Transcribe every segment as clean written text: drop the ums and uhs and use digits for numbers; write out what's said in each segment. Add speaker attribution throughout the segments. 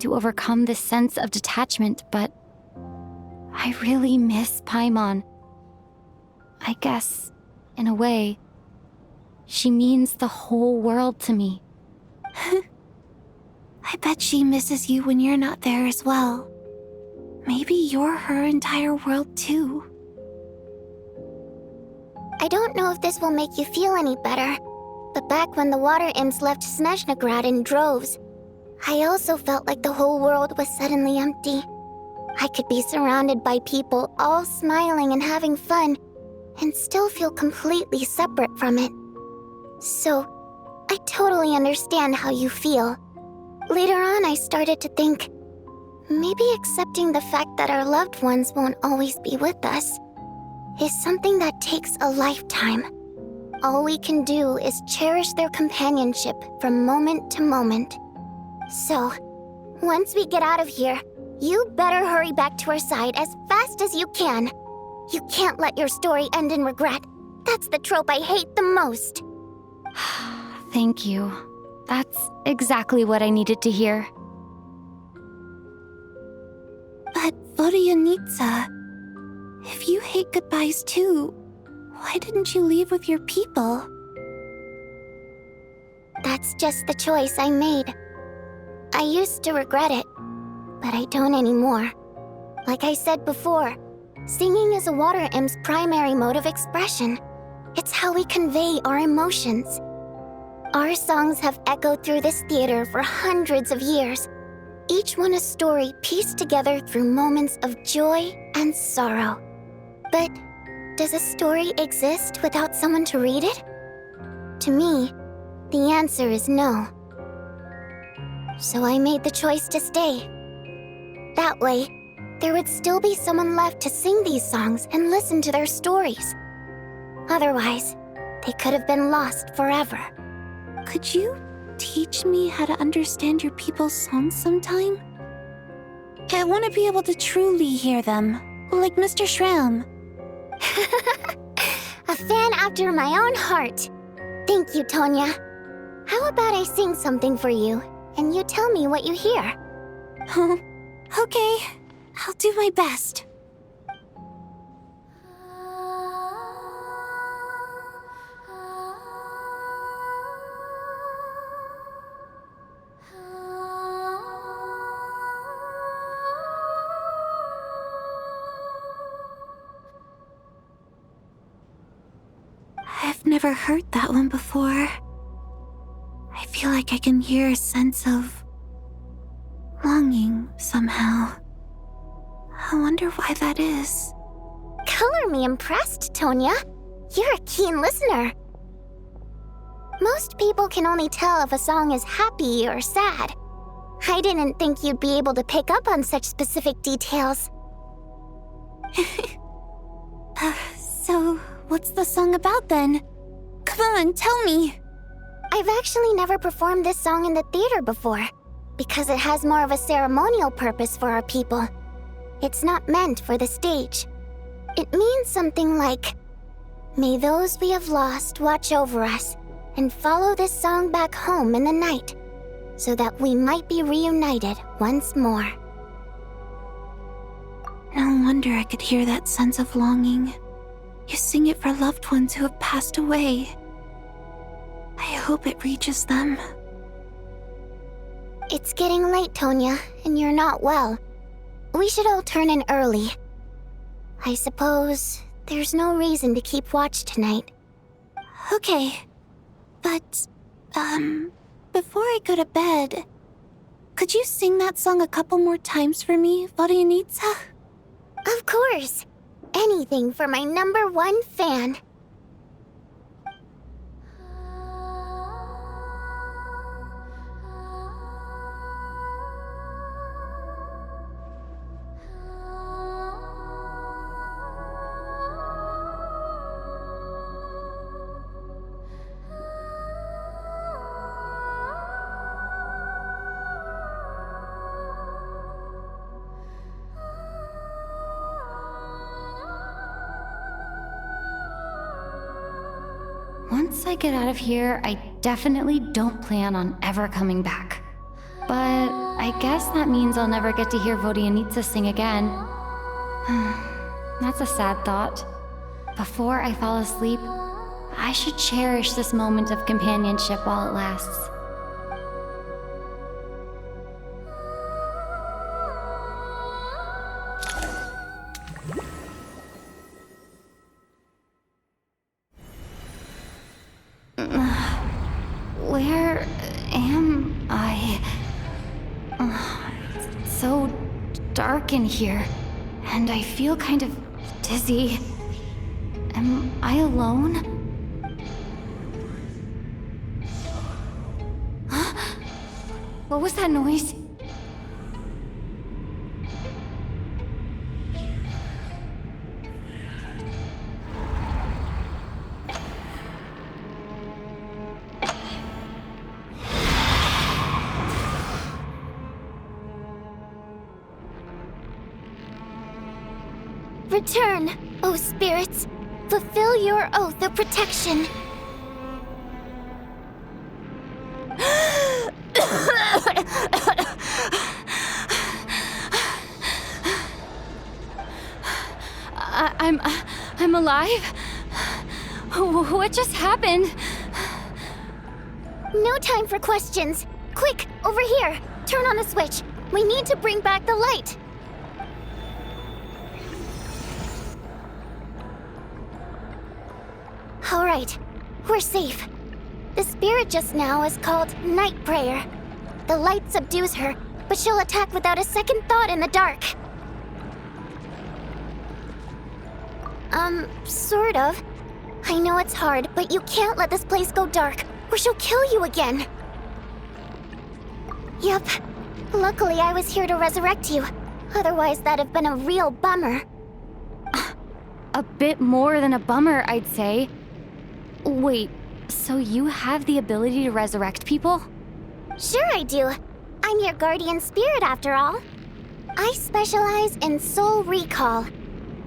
Speaker 1: to overcome this sense of detachment, but I really miss Paimon. I guess, in a way, she means the whole world to me.
Speaker 2: I bet she misses you when you're not there as well. Maybe you're her entire world too.
Speaker 3: I don't know if this will make you feel any better, but back when the water imps left Snezhnaya in droves, I also felt like the whole world was suddenly empty. I could be surrounded by people all smiling and having fun, and still feel completely separate from it. So, I totally understand how you feel. Later on, I started to think, maybe accepting the fact that our loved ones won't always be with us is something that takes a lifetime. All we can do is cherish their companionship from moment to moment. So, once we get out of here, you better hurry back to our side as fast as you can. You can't let your story end in regret. That's the trope I hate the most.
Speaker 1: Thank you. That's exactly what I needed to hear.
Speaker 2: But Vodyanitsa, if you hate goodbyes too, why didn't you leave with your people?
Speaker 3: That's just the choice I made. I used to regret it, but I don't anymore. Like I said before, singing is a water imp's primary mode of expression. It's how we convey our emotions. Our songs have echoed through this theater for hundreds of years, each one a story pieced together through moments of joy and sorrow. But does a story exist without someone to read it? To me, the answer is no. So I made the choice to stay. That way, there would still be someone left to sing these songs and listen to their stories. Otherwise, they could have been lost forever.
Speaker 2: Could you teach me how to understand your people's songs sometime? I want to be able to truly hear them, like Mr. Shram.
Speaker 3: A fan after my own heart. Thank you, Tonya. How about I sing something for you, and you tell me what you hear?
Speaker 2: Okay, I'll do my best. I've never heard that one before. I feel like I can hear a sense of longing somehow. I wonder why that is.
Speaker 3: Color me impressed, Tonya. You're a keen listener. Most people can only tell if a song is happy or sad. I didn't think you'd be able to pick up on such specific details.
Speaker 2: So, what's the song about then? Come on, tell me!
Speaker 3: I've actually never performed this song in the theater before, because it has more of a ceremonial purpose for our people. It's not meant for the stage. It means something like, "May those we have lost watch over us, and follow this song back home in the night, so that we might be reunited once more."
Speaker 2: No wonder I could hear that sense of longing. You sing it for loved ones who have passed away. I hope it reaches them.
Speaker 3: It's getting late, Tonya, and you're not well. We should all turn in early. I suppose there's no reason to keep watch tonight.
Speaker 2: Okay, but, before I go to bed, could you sing that song a couple more times for me, Vodyanitsa?
Speaker 3: Of course. Anything for my #1 fan.
Speaker 1: Once I get out of here, I definitely don't plan on ever coming back. But I guess that means I'll never get to hear Vodianitsa sing again. That's a sad thought. Before I fall asleep, I should cherish this moment of companionship while it lasts. Where am I? It's so dark in here, and I feel kind of dizzy. Am I alone? Huh? What was that noise?
Speaker 3: Return, O spirits. Fulfill your oath of protection.
Speaker 1: I'm alive? What just happened?
Speaker 3: No time for questions. Quick, over here. Turn on the switch. We need to bring back the light. All right, we're safe. The spirit just now is called Night Prayer. The light subdues her, but she'll attack without a second thought in the dark. Sort of. I know it's hard, but you can't let this place go dark, or she'll kill you again. Yep. Luckily, I was here to resurrect you. Otherwise, that'd have been a real bummer.
Speaker 1: A bit more than a bummer, I'd say. Wait, so you have the ability to resurrect people?
Speaker 3: Sure I do. I'm your guardian spirit after all. I specialize in soul recall.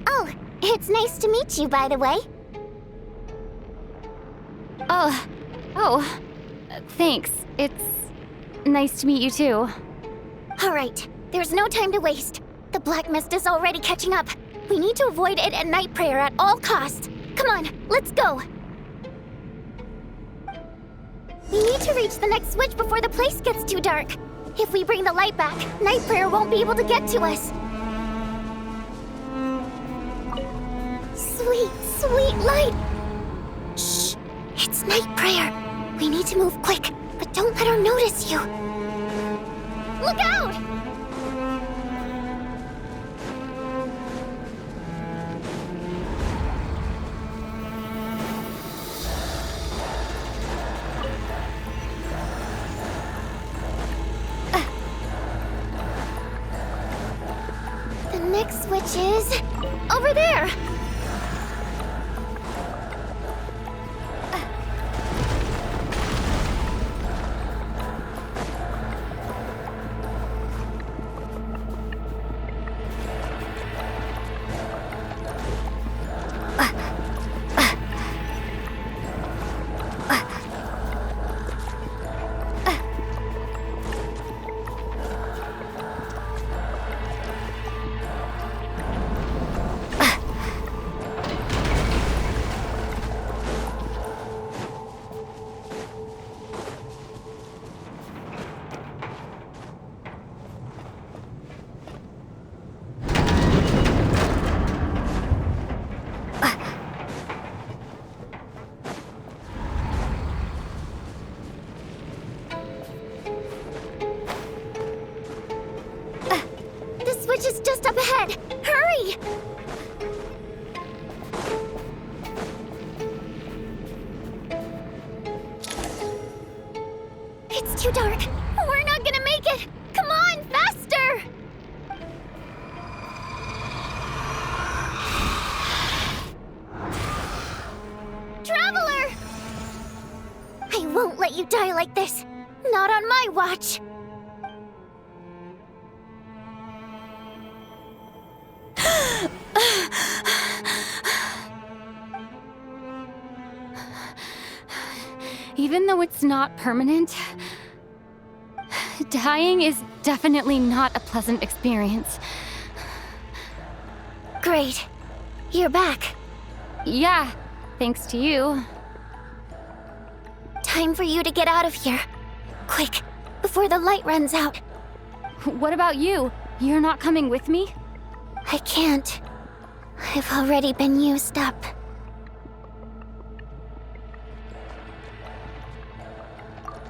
Speaker 3: Oh, it's nice to meet you, by the way.
Speaker 1: Thanks. It's nice to meet you too.
Speaker 3: All right, there's no time to waste. The black mist is already catching up. We need to avoid it at Night Prayer at all costs. Come on, let's go. We need to reach the next switch before the place gets too dark. If we bring the light back, Night Prayer won't be able to get to us. Sweet, sweet light! Shh! It's Night Prayer. We need to move quick, but don't let her notice you. Look out! The next switch is over there. Switch is just up ahead. Hurry! It's too dark. We're not gonna make it. Come on, faster! Traveler! I won't let you die like this. Not on my watch.
Speaker 1: Even though it's not permanent, dying is definitely not a pleasant experience.
Speaker 3: Great. You're back.
Speaker 1: Yeah, thanks to you.
Speaker 3: Time for you to get out of here. Quick, before the light runs out.
Speaker 1: What about you? You're not coming with me?
Speaker 3: I can't. I've already been used up.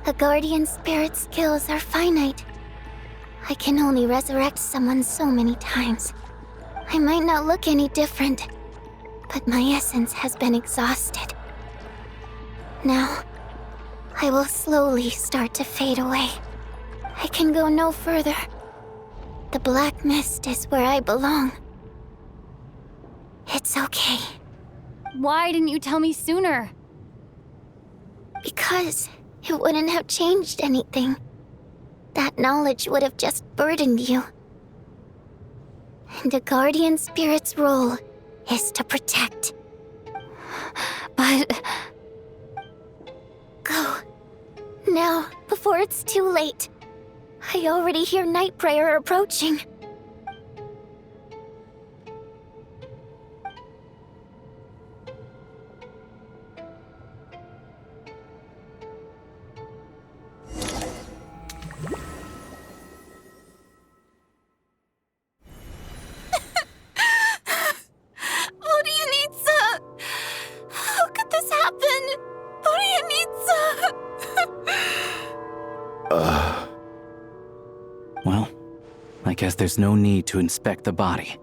Speaker 3: A guardian spirit's skills are finite. I can only resurrect someone so many times. I might not look any different, but my essence has been exhausted. Now, I will slowly start to fade away. I can go no further. The black mist is where I belong. It's okay.
Speaker 1: Why didn't you tell me sooner?
Speaker 3: Because it wouldn't have changed anything. That knowledge would have just burdened you. And a guardian spirit's role is to protect.
Speaker 1: But...
Speaker 3: Go. Now, before it's too late. I already hear night prayer approaching.
Speaker 4: Well, I guess there's no need to inspect the body.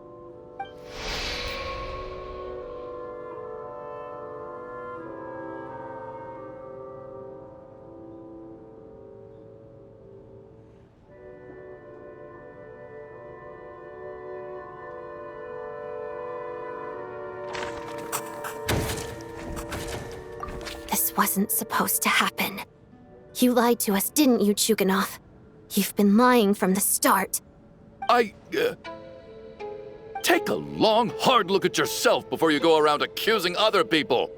Speaker 2: This wasn't supposed to happen. You lied to us, didn't you, Chuganov? You've been lying from the start.
Speaker 5: Take a long, hard look at yourself before you go around accusing other people.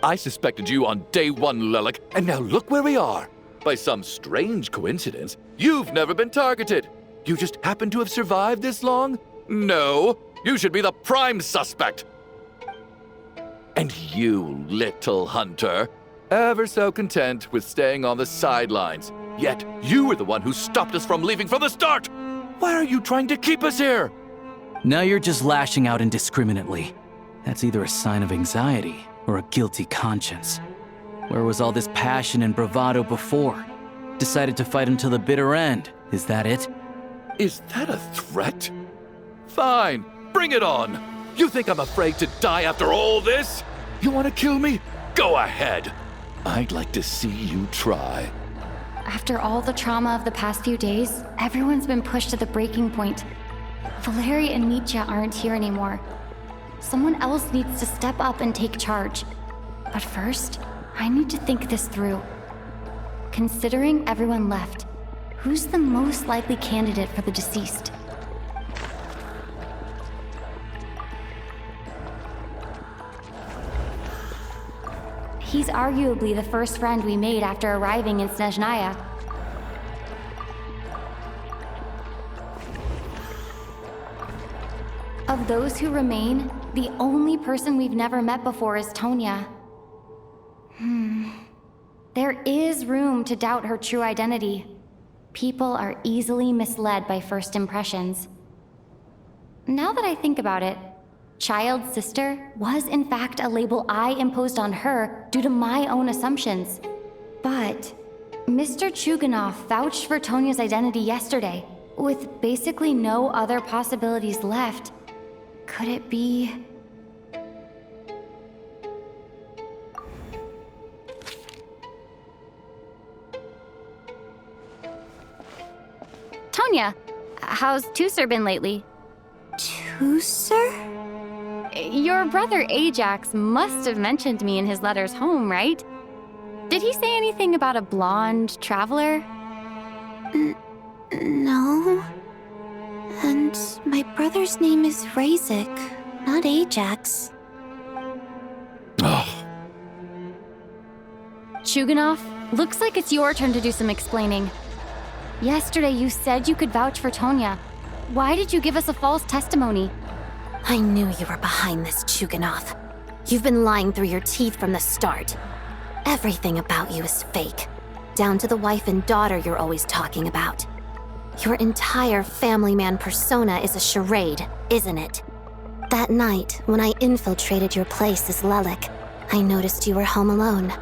Speaker 5: I suspected you on day one, Lelik, and now look where we are. By some strange coincidence, you've never been targeted. You just happen to have survived this long? No, you should be the prime suspect. And you, little hunter, ever so content with staying on the sidelines. Yet, you were the one who stopped us from leaving from the start! Why are you trying to keep us here?
Speaker 4: Now you're just lashing out indiscriminately. That's either a sign of anxiety or a guilty conscience. Where was all this passion and bravado before? Decided to fight until the bitter end. Is that it?
Speaker 5: Is that a threat? Fine, bring it on! You think I'm afraid to die after all this? You want to kill me? Go ahead! I'd like to see you try.
Speaker 1: After all the trauma of the past few days, everyone's been pushed to the breaking point. Valeria and Mitya aren't here anymore. Someone else needs to step up and take charge. But first, I need to think this through. Considering everyone left, who's the most likely candidate for the deceased? He's arguably the first friend we made after arriving in Snezhnaya. Of those who remain, the only person we've never met before is Tonya. There is room to doubt her true identity. People are easily misled by first impressions. Now that I think about it, Child's sister was in fact a label I imposed on her due to my own assumptions. But Mr. Chuganov vouched for Tonya's identity yesterday, with basically no other possibilities left. Could it be... Tonya, how's Tusser been lately?
Speaker 2: Tusser?
Speaker 1: Your brother Ajax must have mentioned me in his letters home, right? Did he say anything about a blonde traveler?
Speaker 2: No. And my brother's name is Razik, not Ajax.
Speaker 5: Oh,
Speaker 1: Chuganov, looks like it's your turn to do some explaining. Yesterday you said you could vouch for Tonya. Why did you give us a false testimony?
Speaker 2: I knew you were behind this, Chuganov. You've been lying through your teeth from the start. Everything about you is fake, down to the wife and daughter you're always talking about. Your entire family man persona is a charade, isn't it? That night, when I infiltrated your place as Lelik, I noticed you were home alone.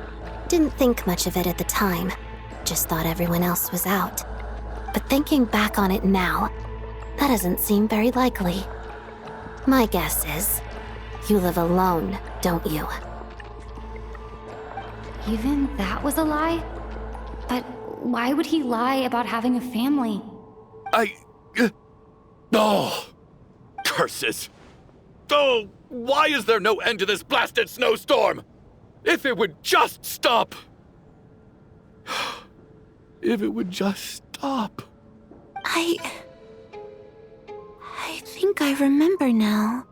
Speaker 2: Didn't think much of it at the time, just thought everyone else was out. But thinking back on it now, that doesn't seem very likely. My guess is, you live alone, don't you?
Speaker 1: Even that was a lie? But why would he lie about having a family?
Speaker 5: Oh, curses. Oh, why is there no end to this blasted snowstorm? If it would just stop. If it would just stop.
Speaker 2: I think I remember now.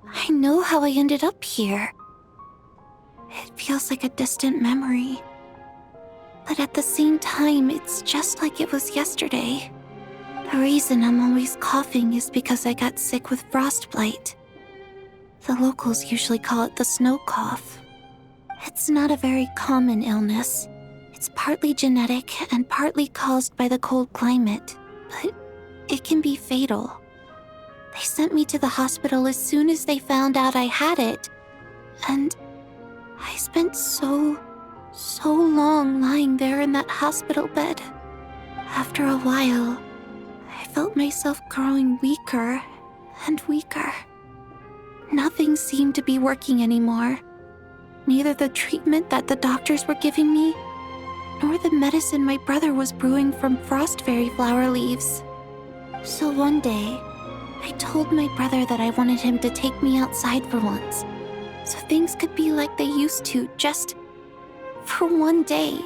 Speaker 2: I know how I ended up here. It feels like a distant memory. But at the same time, it's just like it was yesterday. The reason I'm always coughing is because I got sick with frostbite. The locals usually call it the snow cough. It's not a very common illness. It's partly genetic and partly caused by the cold climate, but it can be fatal. They sent me to the hospital as soon as they found out I had it, and I spent so long lying there in that hospital bed. After a while, I felt myself growing weaker and weaker. Nothing seemed to be working anymore. Neither the treatment that the doctors were giving me, nor the medicine my brother was brewing from frost fairy flower leaves. So one day, I told my brother that I wanted him to take me outside for once, so things could be like they used to, just for one day.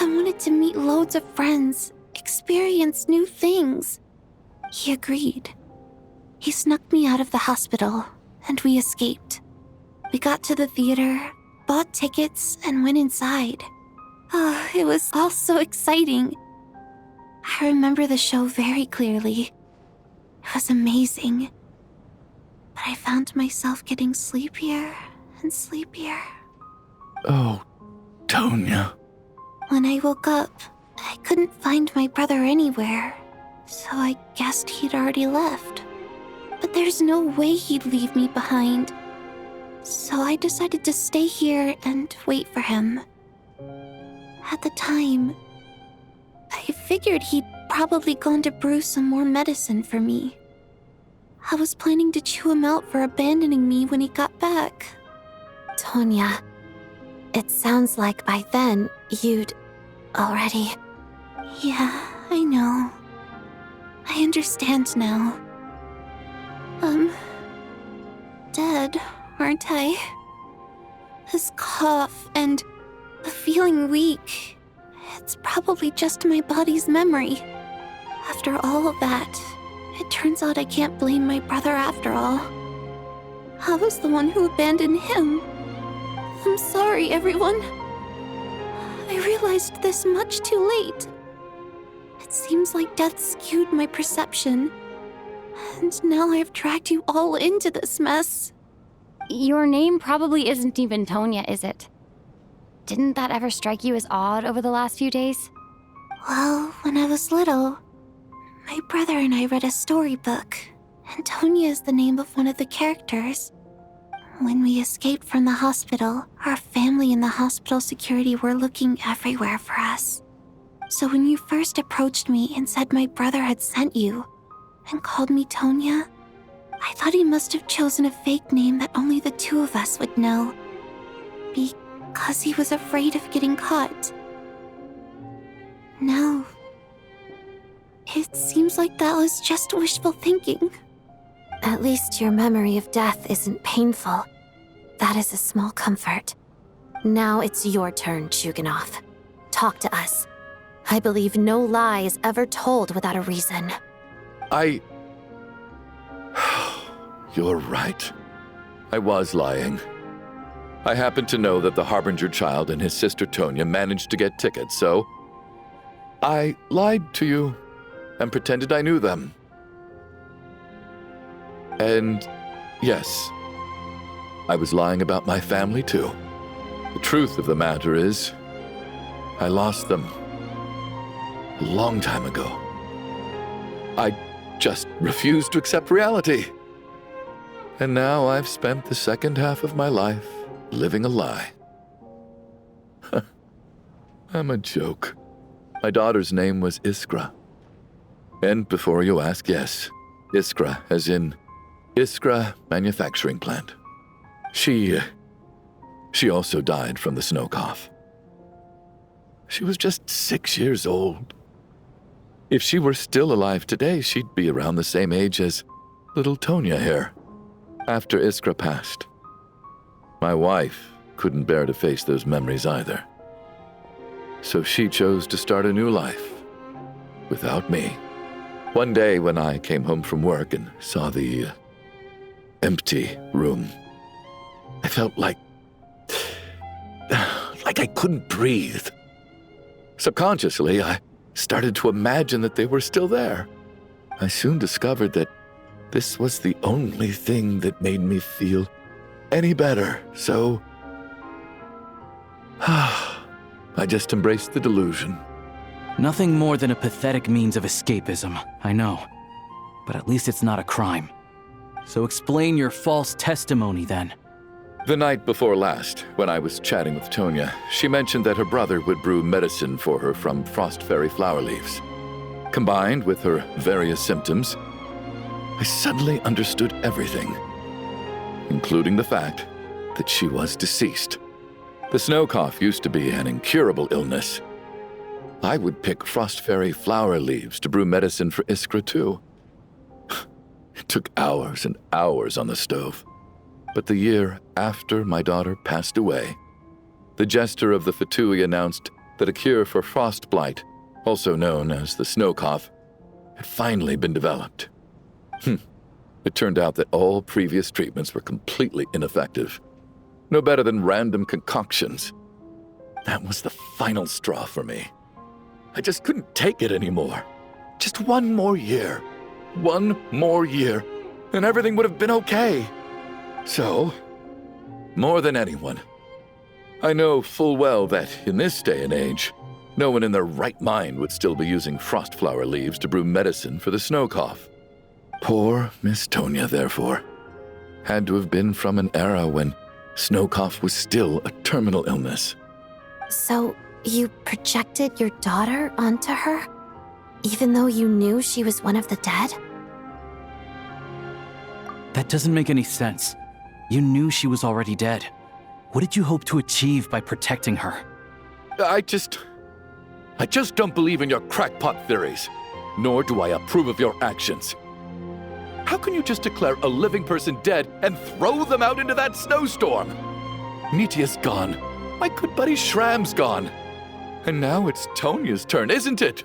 Speaker 2: I wanted to meet loads of friends, experience new things. He agreed. He snuck me out of the hospital, and we escaped. We got to the theater, bought tickets, and went inside. Oh, it was all so exciting. I remember the show very clearly. It was amazing. But I found myself getting sleepier and sleepier.
Speaker 5: Oh, Tonya.
Speaker 2: When I woke up, I couldn't find my brother anywhere, so I guessed he'd already left. But there's no way he'd leave me behind. So I decided to stay here and wait for him. At the time, I figured he'd probably gone to brew some more medicine for me. I was planning to chew him out for abandoning me when he got back. Tonya, it sounds like by then you'd already... Yeah, I know. I understand now. Dead, aren't I? This cough and the feeling weak, it's probably just my body's memory. After all of that, it turns out I can't blame my brother after all. I was the one who abandoned him. I'm sorry, everyone. I realized this much too late. It seems like death skewed my perception. And now I've dragged you all into this mess.
Speaker 1: Your name probably isn't even Tonya, is it? Didn't that ever strike you as odd over the last few days?
Speaker 2: Well, when I was little, my brother and I read a storybook, and Tonya is the name of one of the characters. When we escaped from the hospital, our family and the hospital security were looking everywhere for us. So when you first approached me and said my brother had sent you, and called me Tonya, I thought he must have chosen a fake name that only the two of us would know. Because he was afraid of getting caught. Now, it seems like that was just wishful thinking. At least your memory of death isn't painful. That is a small comfort. Now it's your turn, Chuganov. Talk to us. I believe no lie is ever told without a reason.
Speaker 5: You're right. I was lying. I happened to know that the Harbinger child and his sister Tonya managed to get tickets, so I lied to you and pretended I knew them. And yes, I was lying about my family too. The truth of the matter is, I lost them a long time ago. I just refused to accept reality. And now I've spent the second half of my life living a lie. I'm a joke. My daughter's name was Iskra. And before you ask, yes, Iskra, as in Iskra Manufacturing Plant. She also died from the snow cough. She was just 6 years old. If she were still alive today, she'd be around the same age as little Tonya here. After Iskra passed, my wife couldn't bear to face those memories either. So she chose to start a new life without me. One day when I came home from work and saw the empty room, I felt like I couldn't breathe. Subconsciously, I started to imagine that they were still there. I soon discovered that this was the only thing that made me feel any better, so I just embraced the delusion.
Speaker 4: Nothing more than a pathetic means of escapism, I know. But at least it's not a crime. So explain your false testimony then.
Speaker 5: The night before last, when I was chatting with Tonya, she mentioned that her brother would brew medicine for her from frost fairy flower leaves. Combined with her various symptoms, I suddenly understood everything, including the fact that she was deceased. The snow cough used to be an incurable illness. I would pick frost fairy flower leaves to brew medicine for Iskra too. It took hours and hours on the stove. But the year after my daughter passed away, the jester of the Fatui announced that a cure for frost blight, also known as the snow cough, had finally been developed. It turned out that all previous treatments were completely ineffective. No better than random concoctions. That was the final straw for me. I just couldn't take it anymore. Just one more year. One more year, and everything would have been okay. So, more than anyone, I know full well that in this day and age, no one in their right mind would still be using frost flower leaves to brew medicine for the snow cough. Poor Miss Tonya, therefore, had to have been from an era when snow cough was still a terminal illness.
Speaker 2: So, you projected your daughter onto her? Even though you knew she was one of the dead?
Speaker 4: That doesn't make any sense. You knew she was already dead. What did you hope to achieve by protecting her?
Speaker 5: I just don't believe in your crackpot theories, nor do I approve of your actions. How can you just declare a living person dead and throw them out into that snowstorm? Nitya's gone. My good buddy Shram's gone. And now it's Tonya's turn, isn't it?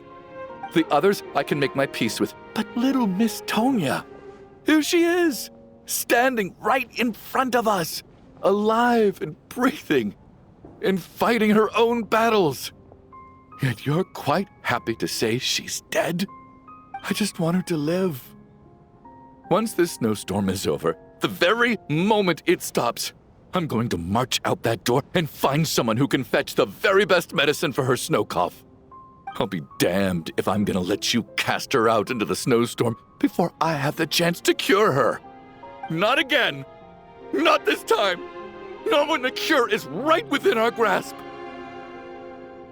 Speaker 5: The others I can make my peace with, but little Miss Tonya, here she is, standing right in front of us, alive and breathing, and fighting her own battles. Yet you're quite happy to say she's dead? I just want her to live. Once this snowstorm is over, the very moment it stops, I'm going to march out that door and find someone who can fetch the very best medicine for her snow cough. I'll be damned if I'm gonna let you cast her out into the snowstorm before I have the chance to cure her. Not again. Not this time. Not when the cure is right within our grasp.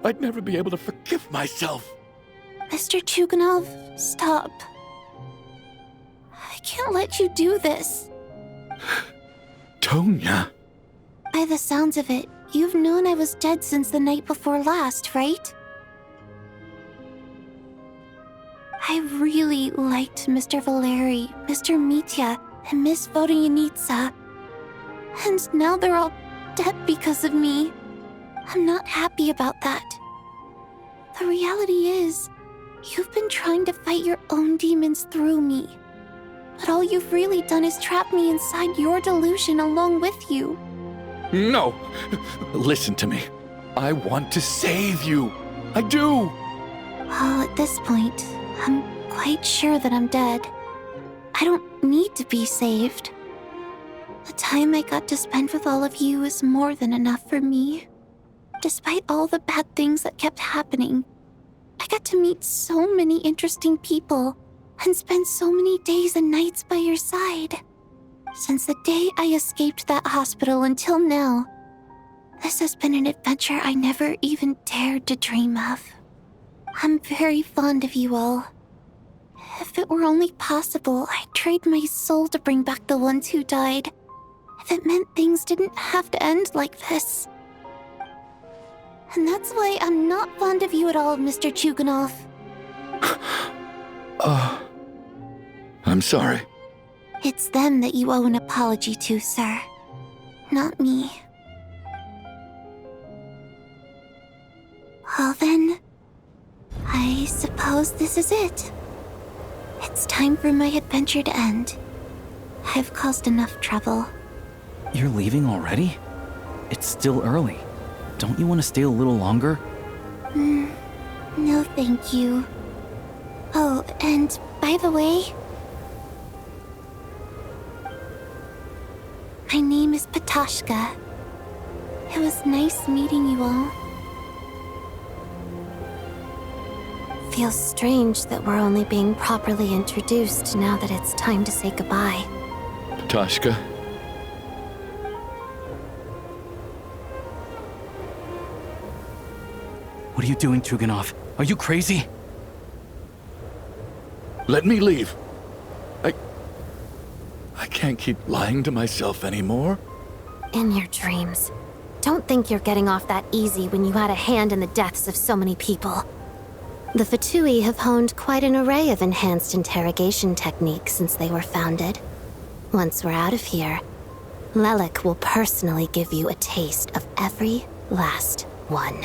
Speaker 5: I'd never be able to forgive myself.
Speaker 2: Mr. Chuganov, stop. I can't let you do this.
Speaker 5: Tonya.
Speaker 2: By the sounds of it, you've known I was dead since the night before last, right? I really liked Mr. Valeri, Mr. Mitya, and Miss Vodyanitsa. And now they're all dead because of me. I'm not happy about that. The reality is, you've been trying to fight your own demons through me. But all you've really done is trap me inside your delusion along with you.
Speaker 5: No! Listen to me. I want to save you. I do.
Speaker 2: Well, at this point, I'm quite sure that I'm dead. I don't need to be saved. The time I got to spend with all of you is more than enough for me. Despite all the bad things that kept happening, I got to meet so many interesting people and spend so many days and nights by your side. Since the day I escaped that hospital until now, this has been an adventure I never even dared to dream of. I'm very fond of you all. If it were only possible, I'd trade my soul to bring back the ones who died. If it meant things didn't have to end like this. And that's why I'm not fond of you at all, Mr. Chuganov.
Speaker 5: I'm sorry.
Speaker 2: It's them that you owe an apology to, sir. Not me. Well then, I suppose this is it. It's time for my adventure to end. I've caused enough trouble.
Speaker 4: You're leaving already? It's still early. Don't you want to stay a little longer?
Speaker 2: No thank you. Oh, and by the way, my name is Patashka. It was nice meeting you all. Feels strange that we're only being properly introduced now that it's time to say goodbye.
Speaker 5: Patashka?
Speaker 4: What are you doing, Chuganov? Are you crazy?
Speaker 5: Let me leave. I can't keep lying to myself anymore.
Speaker 1: In your dreams. Don't think you're getting off that easy when you had a hand in the deaths of so many people. The Fatui have honed quite an array of enhanced interrogation techniques since they were founded. Once we're out of here, Lelik will personally give you a taste of every last one.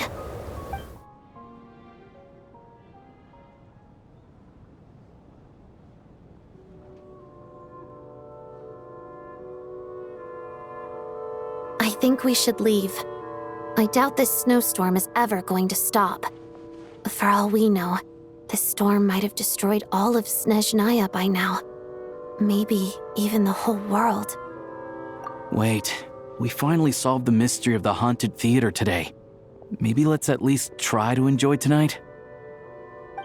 Speaker 1: I think we should leave. I doubt this snowstorm is ever going to stop. For all we know, this storm might have destroyed all of Snezhnaya by now. Maybe even the whole world.
Speaker 4: Wait, we finally solved the mystery of the haunted theater today. Maybe let's at least try to enjoy tonight?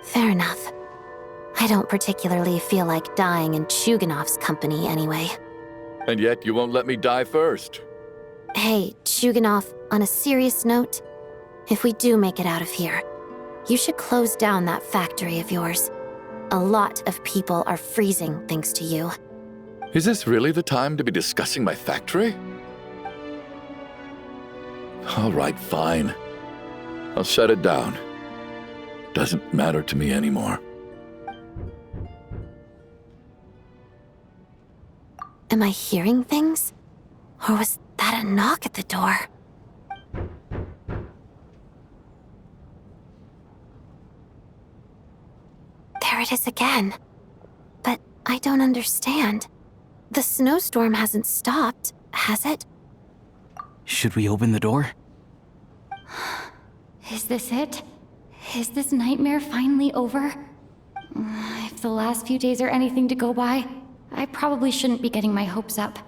Speaker 1: Fair enough. I don't particularly feel like dying in Chuganov's company anyway.
Speaker 5: And yet you won't let me die first.
Speaker 1: Hey, Chuganov, on a serious note, if we do make it out of here, you should close down that factory of yours. A lot of people are freezing thanks to you.
Speaker 5: Is this really the time to be discussing my factory? All right, fine. I'll shut it down. Doesn't matter to me anymore.
Speaker 1: Am I hearing things? Or was that a knock at the door? There it is again. But I don't understand. The snowstorm hasn't stopped, has it?
Speaker 4: Should we open the door?
Speaker 1: Is this it? Is this nightmare finally over? If the last few days are anything to go by, I probably shouldn't be getting my hopes up.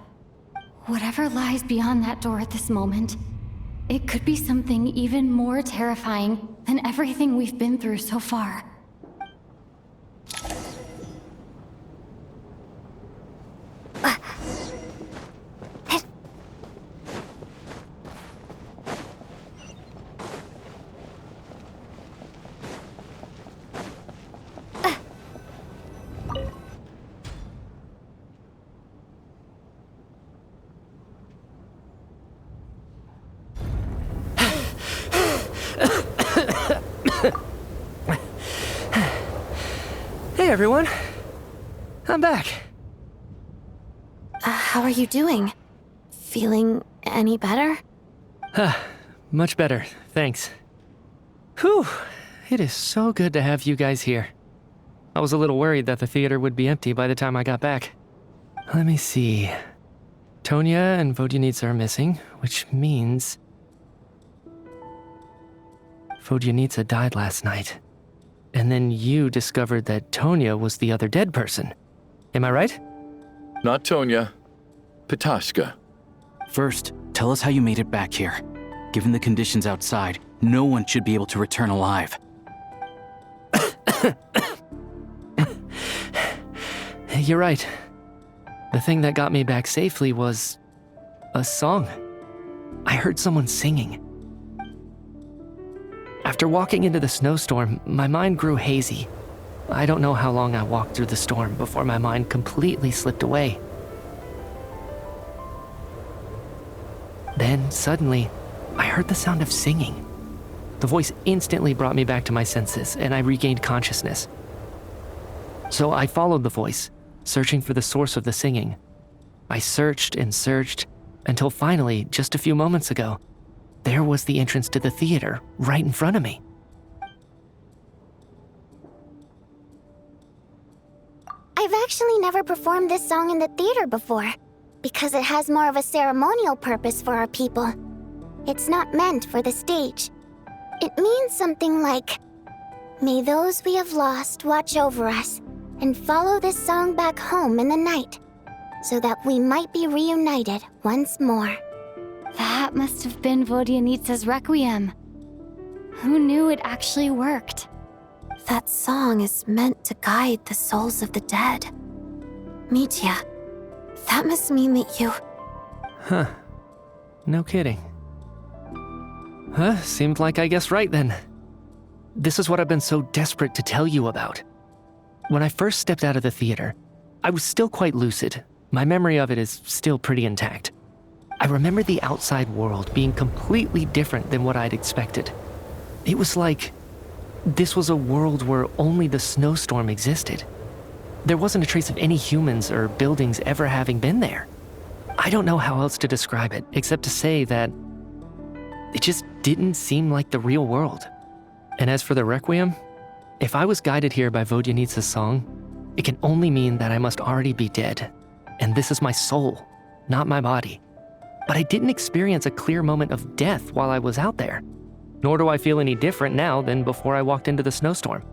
Speaker 1: Whatever lies beyond that door at this moment, it could be something even more terrifying than everything we've been through so far.
Speaker 6: Hey everyone, I'm back.
Speaker 1: How are you doing? Feeling any better?
Speaker 6: Much better, thanks. Whew, it is so good to have you guys here. I was a little worried that the theater would be empty by the time I got back. Let me see. Tonya and Vodyanitsa are missing, which means Vodyanitsa died last night. And then you discovered that Tonya was the other dead person. Am I right?
Speaker 5: Not Tonya. Petashka.
Speaker 4: First, tell us how you made it back here. Given the conditions outside, no one should be able to return alive.
Speaker 6: You're right. The thing that got me back safely was a song. I heard someone singing. After walking into the snowstorm, my mind grew hazy. I don't know how long I walked through the storm before my mind completely slipped away. Then, suddenly, I heard the sound of singing. The voice instantly brought me back to my senses, and I regained consciousness. So I followed the voice, searching for the source of the singing. I searched and searched, until finally, just a few moments ago, there was the entrance to the theater, right in front of me.
Speaker 3: I've actually never performed this song in the theater before, because it has more of a ceremonial purpose for our people. It's not meant for the stage. It means something like, "May those we have lost watch over us, and follow this song back home in the night, so that we might be reunited once more."
Speaker 1: That must have been Vodyanitsa's requiem. Who knew it actually worked?
Speaker 2: That song is meant to guide the souls of the dead. Mitya, that must mean that you...
Speaker 6: Huh. No kidding. Seemed like I guessed right then. This is what I've been so desperate to tell you about. When I first stepped out of the theater, I was still quite lucid. My memory of it is still pretty intact. I remember the outside world being completely different than what I'd expected. It was like this was a world where only the snowstorm existed. There wasn't a trace of any humans or buildings ever having been there. I don't know how else to describe it, except to say that it just didn't seem like the real world. And as for the requiem, if I was guided here by Vodyanitsa's song, it can only mean that I must already be dead. And this is my soul, not my body. But I didn't experience a clear moment of death while I was out there. Nor do I feel any different now than before I walked into the snowstorm.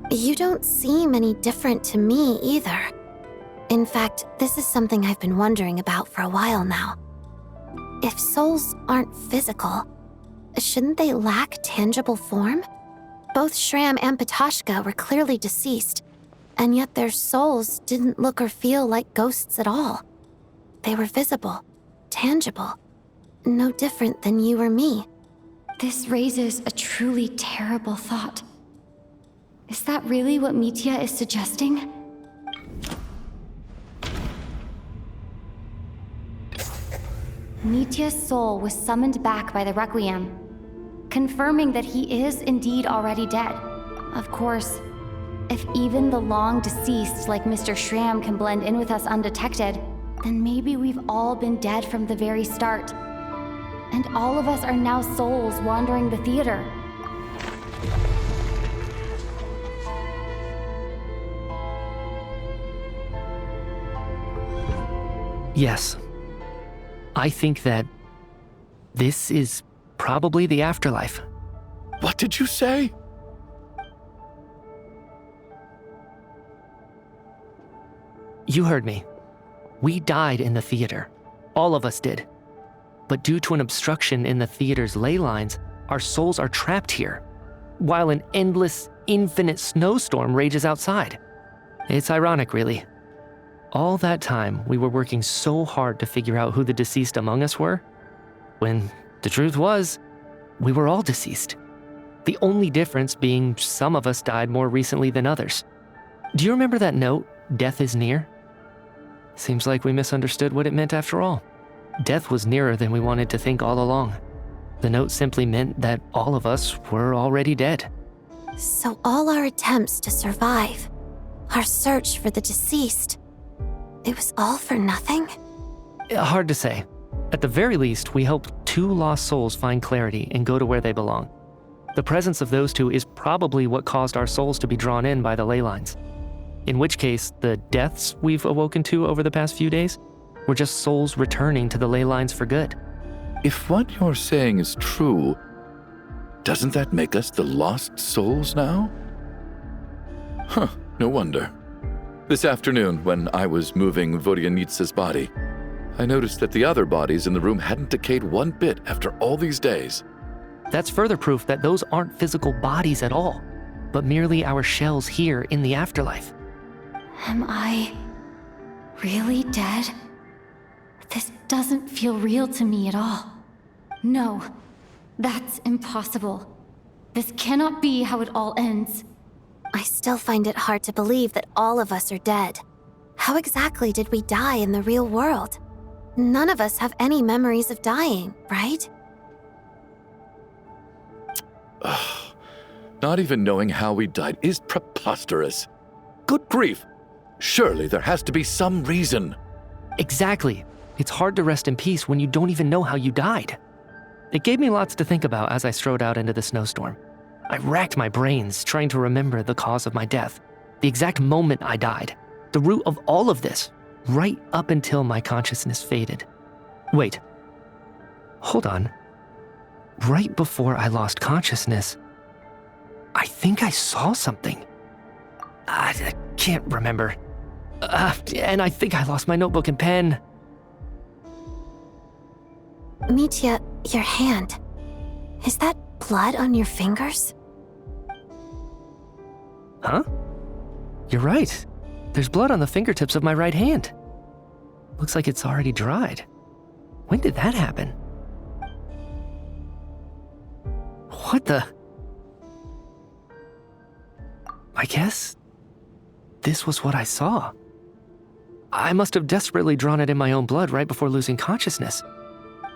Speaker 2: You don't seem any different to me either. In fact, this is something I've been wondering about for a while now. If souls aren't physical, shouldn't they lack tangible form? Both Shram and Petashka were clearly deceased, and yet their souls didn't look or feel like ghosts at all. They were visible, tangible, no different than you or me.
Speaker 1: This raises a truly terrible thought. Is that really what Mitya is suggesting? Mitya's soul was summoned back by the Requiem, confirming that he is indeed already dead. Of course, if even the long deceased like Mr. Shram can blend in with us undetected, then maybe we've all been dead from the very start. And all of us are now souls wandering the theater.
Speaker 6: Yes. I think that this is probably the afterlife.
Speaker 5: What did you say?
Speaker 6: You heard me. We died in the theater. All of us did. But due to an obstruction in the theater's ley lines, our souls are trapped here, while an endless, infinite snowstorm rages outside. It's ironic, really. All that time, we were working so hard to figure out who the deceased among us were, when the truth was, we were all deceased. The only difference being some of us died more recently than others. Do you remember that note, "Death is near"? Seems like we misunderstood what it meant after all. Death was nearer than we wanted to think all along. The note simply meant that all of us were already dead.
Speaker 2: So all our attempts to survive, our search for the deceased, it was all for nothing?
Speaker 6: Hard to say. At the very least, we helped 2 lost souls find clarity and go to where they belong. The presence of those 2 is probably what caused our souls to be drawn in by the ley lines. In which case, the deaths we've awoken to over the past few days were just souls returning to the ley lines for good.
Speaker 5: If what you're saying is true, Doesn't that make us the lost souls now? Huh, no wonder. This afternoon, when I was moving Vodyanitsa's body, I noticed that the other bodies in the room hadn't decayed one bit after all these days.
Speaker 6: That's further proof that those aren't physical bodies at all, but merely our shells here in the afterlife.
Speaker 1: Am I really dead? This doesn't feel real to me at all. No, that's impossible. This cannot be how it all ends.
Speaker 2: I still find it hard to believe that all of us are dead. How exactly did we die in the real world? None of us have any memories of dying, right?
Speaker 5: Not even knowing how we died is preposterous. Good grief! Surely there has to be some reason.
Speaker 6: Exactly. It's hard to rest in peace when you don't even know how you died. It gave me lots to think about as I strode out into the snowstorm. I racked my brains trying to remember the cause of my death, the exact moment I died, the root of all of this, right up until my consciousness faded. Wait. Hold on. Right before I lost consciousness, I think I saw something. I can't remember. And I think I lost my notebook and pen.
Speaker 2: Mitya, your hand. Is that blood on your fingers?
Speaker 6: Huh? You're right. There's blood on the fingertips of my right hand. Looks like it's already dried. When did that happen? What the? I guess this was what I saw. I must have desperately drawn it in my own blood right before losing consciousness.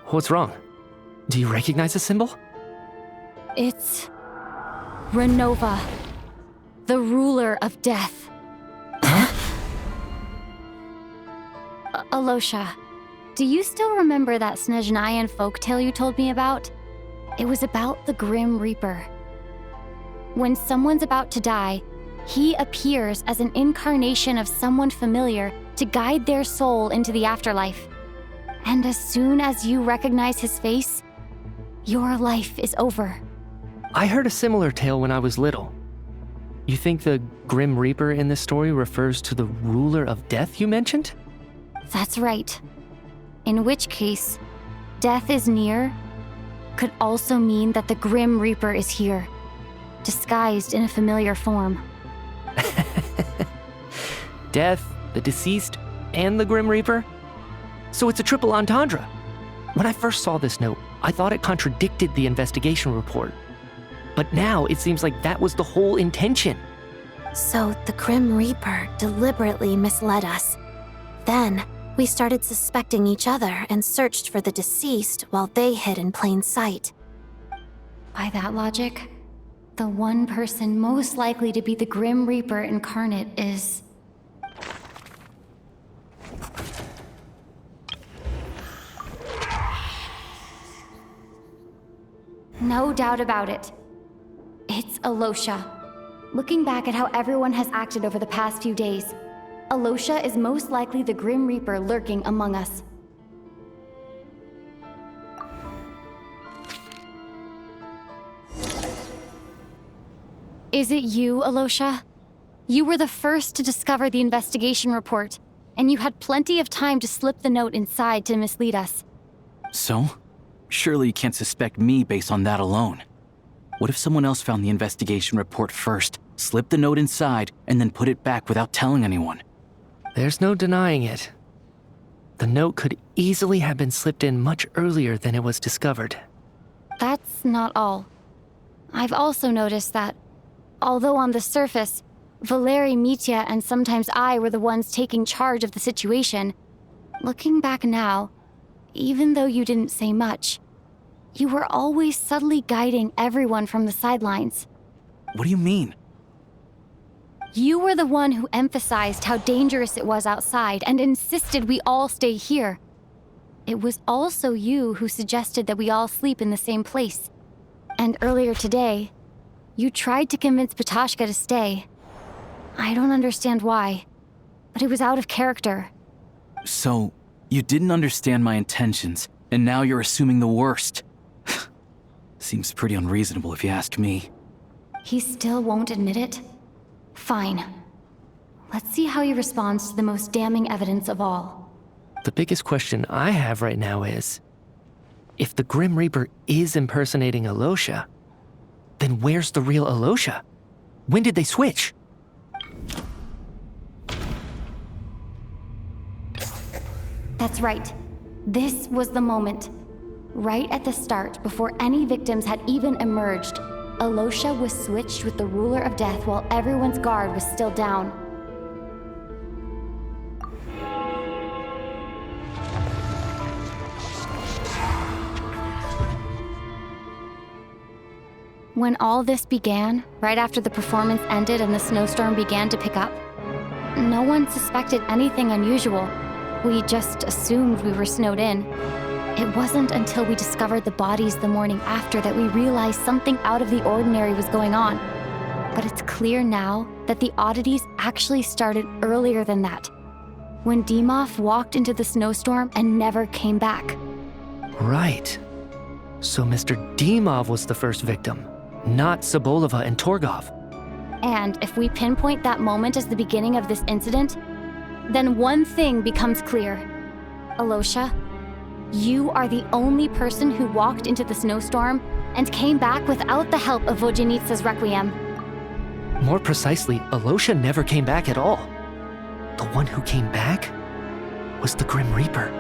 Speaker 6: What's wrong? Do you recognize the symbol?
Speaker 1: It's Renova, the ruler of death. Alosha, do you still remember that Snezhnayan folktale you told me about? It was about the Grim Reaper. When someone's about to die, he appears as an incarnation of someone familiar to guide their soul into the afterlife. And as soon as you recognize his face, your life is over.
Speaker 6: I heard a similar tale when I was little. You think the Grim Reaper in this story refers to the ruler of death you mentioned?
Speaker 1: That's right. In which case, death is near could also mean that the Grim Reaper is here, disguised in a familiar form.
Speaker 6: Death, the deceased, and the Grim Reaper? So it's a triple entendre. When I first saw this note, I thought it contradicted the investigation report. But now it seems like that was the whole intention.
Speaker 2: So the Grim Reaper deliberately misled us. Then, we started suspecting each other and searched for the deceased while they hid in plain sight.
Speaker 1: By that logic, the one person most likely to be the Grim Reaper incarnate is... No doubt about it. It's Alosha. Looking back at how everyone has acted over the past few days, Alosha is most likely the Grim Reaper lurking among us. Is it you, Alosha? You were the first to discover the investigation report, and you had plenty of time to slip the note inside to mislead us.
Speaker 4: So? Surely you can't suspect me based on that alone. What if someone else found the investigation report first, slipped the note inside, and then put it back without telling anyone?
Speaker 6: There's no denying it. The note could easily have been slipped in much earlier than it was discovered.
Speaker 1: That's not all. I've also noticed that, although on the surface, Valeri, Mitya, and sometimes I were the ones taking charge of the situation, looking back now, even though you didn't say much, you were always subtly guiding everyone from the sidelines.
Speaker 4: What do you mean?
Speaker 1: You were the one who emphasized how dangerous it was outside and insisted we all stay here. It was also you who suggested that we all sleep in the same place. And earlier today, you tried to convince Patashka to stay. I don't understand why, but it was out of character.
Speaker 4: So, you didn't understand my intentions, and now you're assuming the worst. Seems pretty unreasonable if you ask me.
Speaker 1: He still won't admit it? Fine. Let's see how he responds to the most damning evidence of all.
Speaker 6: The biggest question I have right now is, if the Grim Reaper is impersonating Alosha, then where's the real Alosha? When did they switch?
Speaker 1: That's right. This was the moment. Right at the start, before any victims had even emerged, Alosha was switched with the Ruler of Death while everyone's guard was still down. When all this began, right after the performance ended and the snowstorm began to pick up, no one suspected anything unusual. We just assumed we were snowed in. It wasn't until we discovered the bodies the morning after that we realized something out of the ordinary was going on. But it's clear now that the oddities actually started earlier than that, when Dimov walked into the snowstorm and never came back.
Speaker 6: Right. So Mr. Dimov was the first victim, not Sobolova and Torgov.
Speaker 1: And if we pinpoint that moment as the beginning of this incident, then one thing becomes clear. Alosha, you are the only person who walked into the snowstorm and came back without the help of Vojanitsa's Requiem.
Speaker 6: More precisely, Alosha never came back at all. The one who came back was the Grim Reaper.